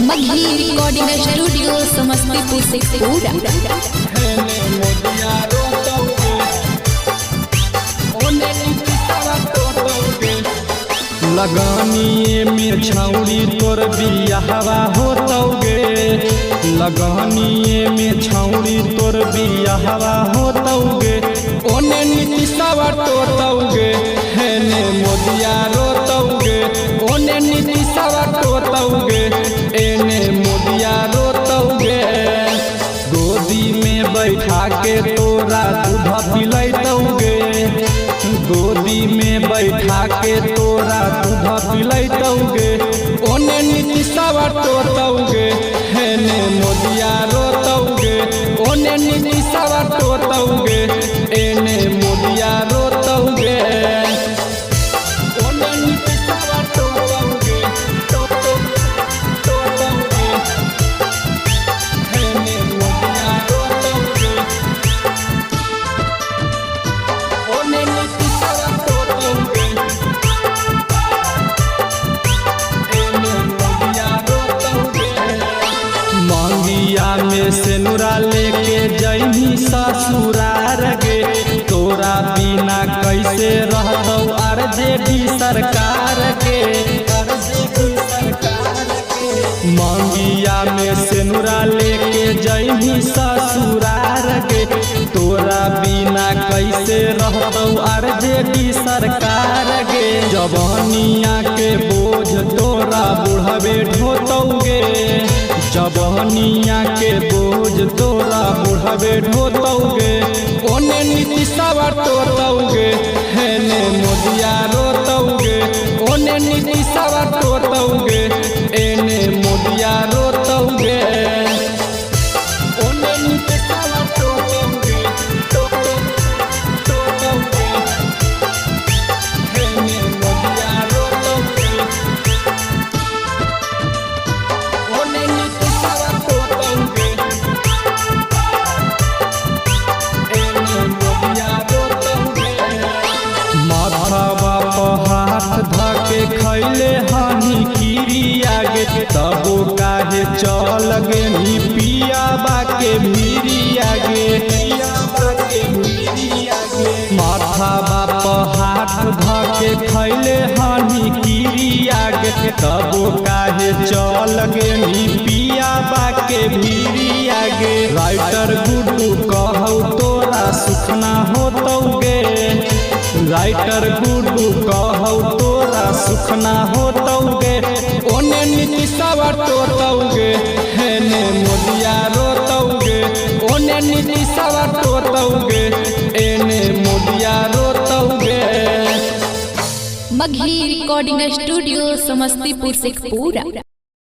Magahi recording studio Samastipur से पूरा लगानिए में छौड़ी तोर बियाहवा होतौगे, लगानिए में छौड़ी तोर बियाहवा होतौगे। ओने नीतीशवा टोतौगे, हेने मोदिया रोतौगे। ओने नीतीशवा टोतौगे, एने मोदिया रोतौगे। गोदी में बैठा के तोरा दूध पिलैतौगे, गोदी में बैठा के तोरा दूध पिलैतौगे। ओने नीतीशवा टोतौगे, हेने मोदिया रोतौगे। ओने नीतीशवा टोतौगे, एने मोदिया रोतौगे। ओने नीतीशवा टोतौगे, टोतौगे, हेने मोदिया रोतौगे। ओने नीतीशवा टोतौगे, एने मोदिया रोतौगे। मंगिया में सेनुरा लेके जइनी ससुरार गे, तोरा बिना कैसे रहतौ आरजेडी सरकार के। मंगिया में सेनुरा लेके जइनी ससुरार गे, तोरा बिना कैसे रहतौ आरजेडी सरकार गे। जवानिया के बोझ तोरा बुढ़ावे ढोतौगे, जवानिया के बोझ तोरा बुढ़ावे ढोतौगे। ओने नीतीशवा टोतौगे, हेने मोदिया रोतौगे। ओने नीतीशवा टोतौगे, एने मोदिया रोतौगे। ओने नीतीशवा टोतौगे, टोतौगे, हेने मोदिया रोतौगे। ओने नीतीशवा टोतौगे, एने मोदिया रोतौगे। माथावा पर हाथ धके खैले हानि किरिया गे, तबो काहे चल गे नी पियाबा के भिरिया गे। माथावा पर हाथ धके खैले हानि किरिया गे, तबो काहे चल गे नी पियाबा के भिरिया गे। राइटर गुड्डू कहौ तोरा सुखना होतौगे, राइटर गुड्डू कहौ तोरा सुखना होतौगे। ओने नीतीशवा टोतौगे, हेने मोदिया रोतौगे। ओने नीतीशवा टोतौगे, एने मोदिया रोतौगे। मगही रिकॉर्डिंग स्टूडियो समस्तीपुर से पूरा।